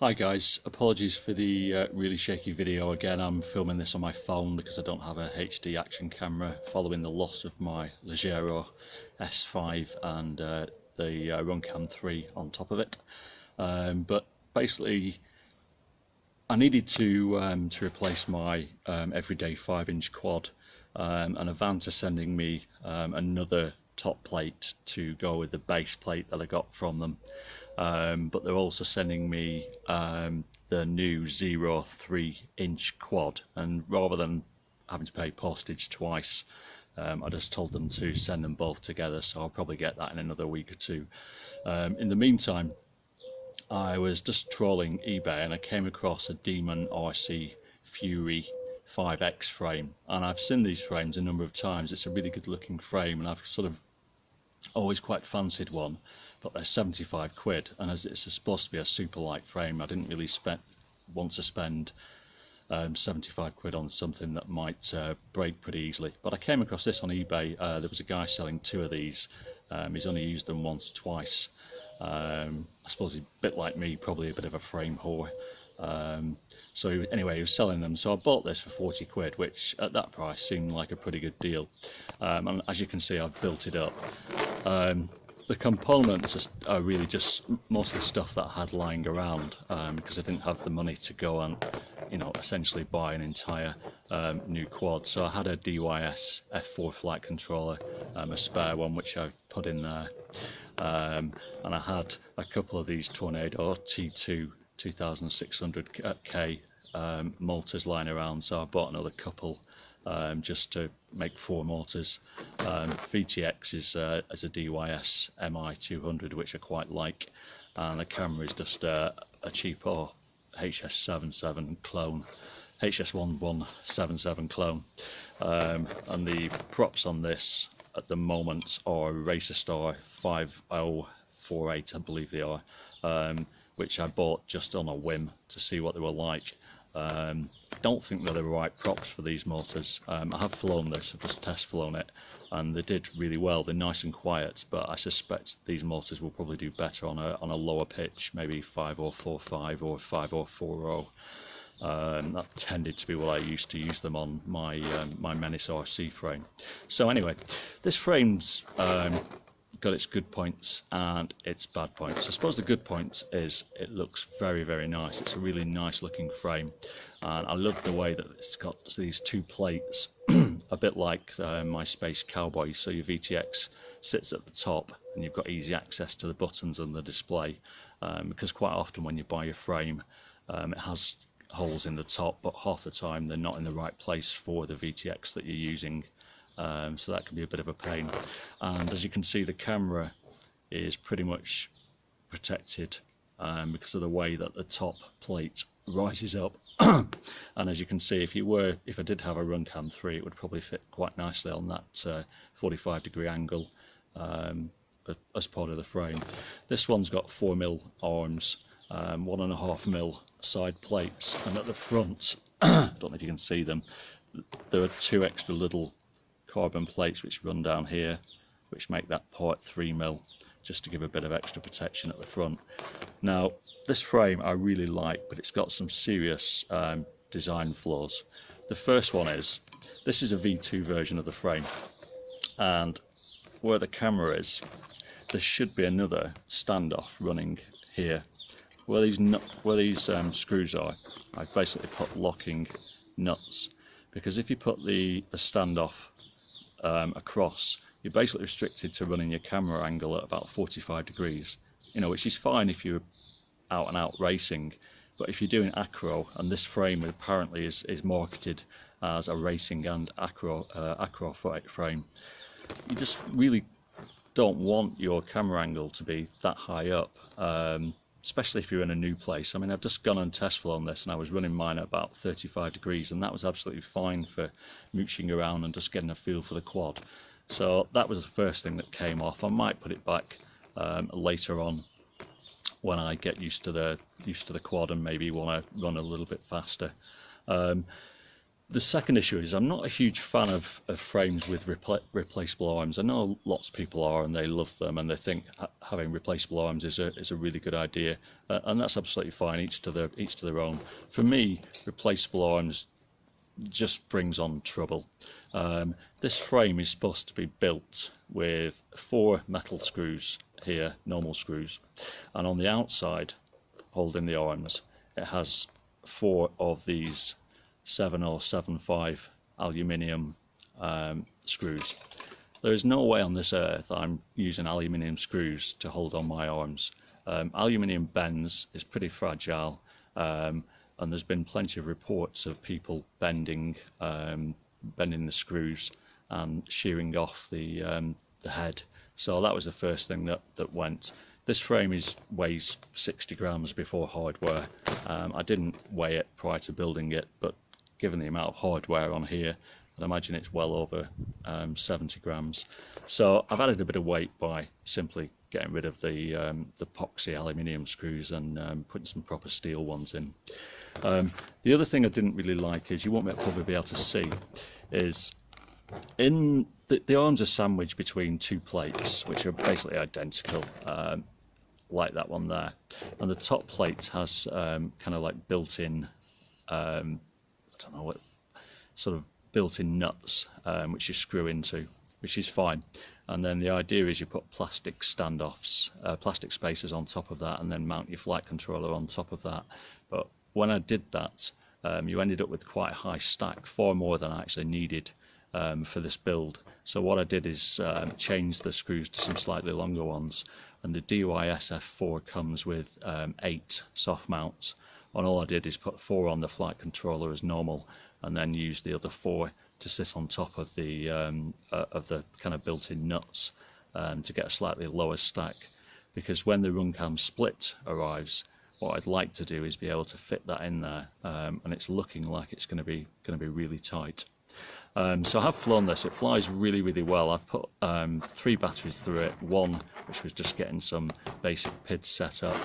Hi guys, apologies for the really shaky video again. I'm filming this on my phone because I don't have a HD action camera following the loss of my Leggero S5 and the Runcam 3 on top of it. But basically I needed to replace my everyday 5-inch quad, and Avant are sending me another top plate to go with the base plate that I got from them. But they're also sending me the new 3-inch quad, and rather than having to pay postage twice, I just told them to send them both together, so I'll probably get that in another week or two. In the meantime, I was just trawling eBay and I came across a DemonRc Fury 5X frame, and I've seen these frames a number of times. It's a really good looking frame and I've sort of always quite fancied one, but they're 75 quid, and as it's supposed to be a super light frame, I didn't really want to spend 75 quid on something that might break pretty easily. But I came across this on eBay. There was a guy selling 2 of these. He's only used them once or twice. I suppose he's a bit like me, probably a bit of a frame whore. So anyway, he was selling them, so I bought this for 40 quid, which at that price seemed like a pretty good deal. And as you can see, I've built it up. The components are really just mostly stuff that I had lying around, because I didn't have the money to go and, you know, essentially buy an entire new quad. So I had a DYS F4 flight controller, a spare one which I've put in there, and I had a couple of these Tornado T2 2600K motors lying around, so I bought another couple just to make 4 motors. VTX is a DYS MI200, which I quite like, and the camera is just a cheapo HS77 clone, HS1177 clone, and the props on this at the moment are Racerstar 5048, I believe they are, which I bought just on a whim to see what they were like. Don't think they're the right props for these motors. I have flown this, I've just test flown it, and they did really well. They're nice and quiet, but I suspect these motors will probably do better on a lower pitch, maybe 5045 or 5040. That tended to be what I used to use them on my my Menace RC frame. So anyway, this frame's got its good points and its bad points. I suppose the good point is it looks very, very nice. It's a really nice looking frame, and I love the way that it's got these 2 plates, a bit like my Space Cowboy. So your VTX sits at the top and you've got easy access to the buttons and the display, because quite often when you buy a frame, it has holes in the top, but half the time they're not in the right place for the VTX that you're using. So that can be a bit of a pain. And as you can see, the camera is pretty much protected because of the way that the top plate rises up. And as you can see, if I did have a Runcam 3, it would probably fit quite nicely on that 45-degree angle as part of the frame. This one's got 4mm arms, 1.5mm side plates, and at the front, I don't know if you can see them, there are 2 extra little carbon plates which run down here, which make that part 3mm, just to give a bit of extra protection at the front. Now, this frame I really like, but it's got some serious design flaws. The first one is, this is a V2 version of the frame, and where the camera is, there should be another standoff running here. Where these screws are, I've basically put locking nuts, because if you put the standoff across, you're basically restricted to running your camera angle at about 45 degrees, you know, which is fine if you're out and out racing, but if you're doing acro, and this frame apparently is marketed as a racing and acro frame, you just really don't want your camera angle to be that high up, especially if you're in a new place. I mean, I've just gone and test flown this and I was running mine at about 35 degrees, and that was absolutely fine for mooching around and just getting a feel for the quad. So that was the first thing that came off. I might put it back later on when I get used to the quad and maybe want to run a little bit faster. The second issue is I'm not a huge fan of frames with replaceable arms. I know lots of people are, and they love them, and they think having replaceable arms is a really good idea, and that's absolutely fine. Each to their own. For me, replaceable arms just brings on trouble. This frame is supposed to be built with 4 metal screws here, normal screws, and on the outside, holding the arms, it has 4 of these 7 or 7.5 aluminium screws. There is no way on this earth I'm using aluminium screws to hold on my arms. Aluminium bends, is pretty fragile, and there's been plenty of reports of people bending the screws and shearing off the head. So that was the first thing that went. This frame weighs 60 grams before hardware. I didn't weigh it prior to building it, but given the amount of hardware on here, I'd imagine it's well over 70 grams. So I've added a bit of weight by simply getting rid of the epoxy aluminium screws and putting some proper steel ones in. The other thing I didn't really like is, you won't probably be able to see, is in the arms are sandwiched between 2 plates which are basically identical, like that one there, and the top plate has kind of like built-in I don't know what sort of built-in nuts which you screw into, which is fine. And then the idea is you put plastic standoffs, plastic spacers on top of that, and then mount your flight controller on top of that. But when I did that, you ended up with quite a high stack, far more than I actually needed for this build. So what I did is change the screws to some slightly longer ones, and the DYS F4 comes with 8 soft mounts. And all I did is put 4 on the flight controller as normal, and then use the other 4 to sit on top of the kind of built-in nuts to get a slightly lower stack. Because when the runcam split arrives, what I'd like to do is be able to fit that in there, and it's looking like it's going to be really tight. So I have flown this. It flies really, really well. I've put 3 batteries through it. 1 which was just getting some basic PIDs set up,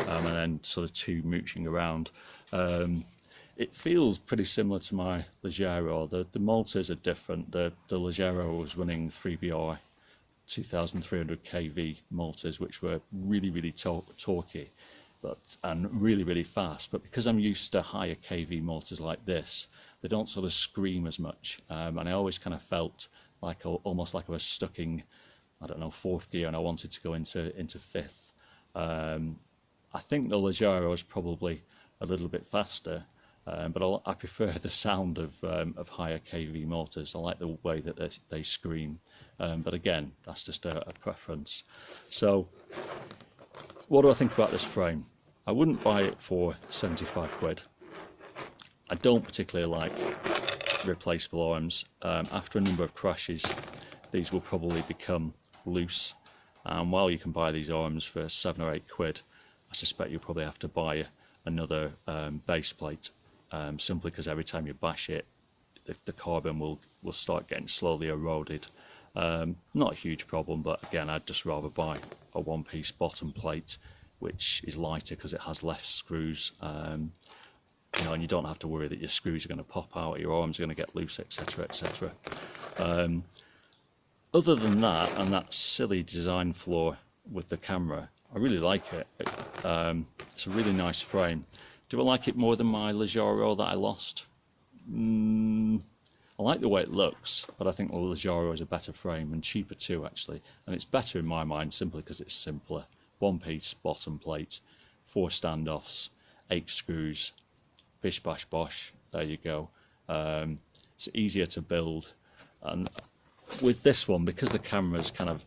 and then sort of 2 mooching around. It feels pretty similar to my Leggero. The motors are different. The Leggero was running 3BR 2300 kV motors, which were really, really torquey, and really, really fast. But because I'm used to higher kV motors like this, they don't sort of scream as much, and I always kind of felt like almost like I was stuck in, I don't know, 4th gear, and I wanted to go into 5th. I think the Leggero is probably a little bit faster, but I prefer the sound of higher kV motors. I like the way that they scream, but again, that's just a preference. So what do I think about this frame? I wouldn't buy it for 75 quid. I don't particularly like replaceable arms. After a number of crashes, these will probably become loose, and while you can buy these arms for 7 or 8 quid, I suspect you'll probably have to buy another base plate, simply because every time you bash it, the carbon will start getting slowly eroded. Not a huge problem, but again, I'd just rather buy a 1-piece bottom plate, which is lighter because it has less screws, you know, and you don't have to worry that your screws are going to pop out, your arms are going to get loose, etc, etc. Other than that, and that silly design flaw with the camera, I really like it. It's a really nice frame. Do I like it more than my Leggero that I lost? I like the way it looks, but I think the Leggero is a better frame, and cheaper too, actually. And it's better in my mind simply because it's simpler. 1-piece bottom plate, 4 standoffs, 8 screws, bish bash bosh, there you go. It's easier to build, and with this one, because the camera's kind of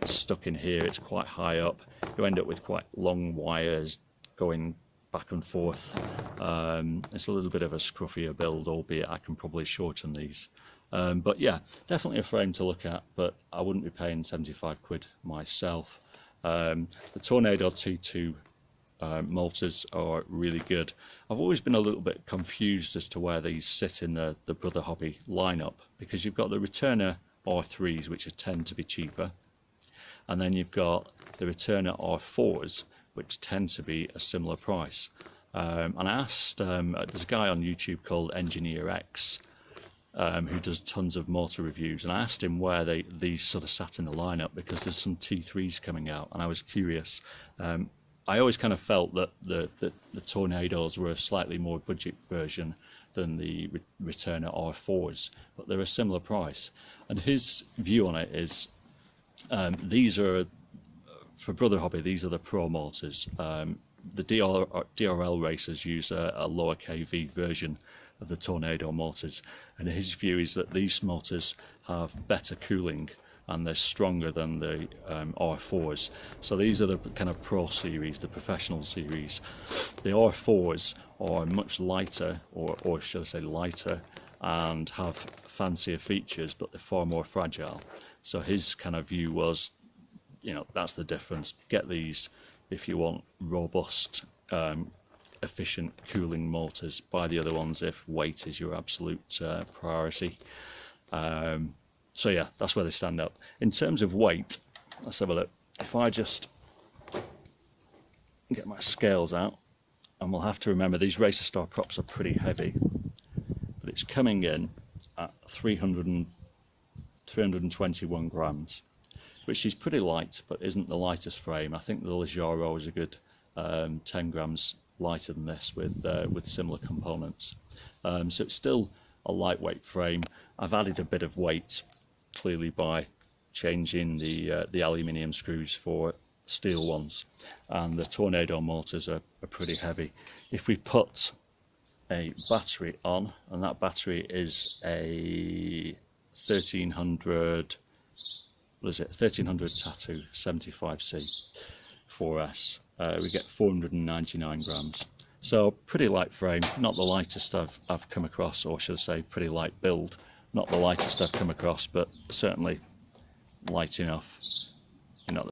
stuck in here, it's quite high up, you end up with quite long wires going back and forth. It's a little bit of a scruffier build, albeit I can probably shorten these. But yeah, definitely a frame to look at, but I wouldn't be paying 75 quid myself. The Tornado T2 motors are really good. I've always been a little bit confused as to where these sit in the Brotherhobby lineup, because you've got the returner R3s, which tend to be cheaper, and then you've got the returner R4s, which tend to be a similar price. And I asked, there's a guy on YouTube called Engineer X, who does tons of motor reviews, and I asked him where these sort of sat in the lineup, because there's some T3s coming out, and I was curious. I always kind of felt that the Tornadoes were a slightly more budget version than the Returner R4s, but they're a similar price. And his view on it is, these are, for Brother Hobby, these are the Pro motors. The DRL racers use a lower kV version of the Tornado motors, and his view is that these motors have better cooling and they're stronger than the R4s. So these are the kind of Pro series, the professional series. The R4s are much lighter, or should I say lighter, and have fancier features, but they're far more fragile. So his kind of view was, you know, that's the difference. Get these if you want robust, efficient cooling motors. Buy the other ones if weight is your absolute priority. So yeah, that's where they stand up. In terms of weight, let's have a look. If I just get my scales out, and we'll have to remember these Racerstar props are pretty heavy, but it's coming in at 321 grams, which is pretty light, but isn't the lightest frame. I think the Leggero is a good 10 grams lighter than this with similar components. So it's still a lightweight frame. I've added a bit of weight, clearly, by changing the aluminium screws for steel ones, and the Tornado motors are pretty heavy. If we put a battery on, and that battery is a 1300, what is it, 1300 Tattoo 75C 4S, we get 499 grams. So pretty light frame, not the lightest I've come across, or should I say pretty light build, not the lightest I've come across, but certainly light enough.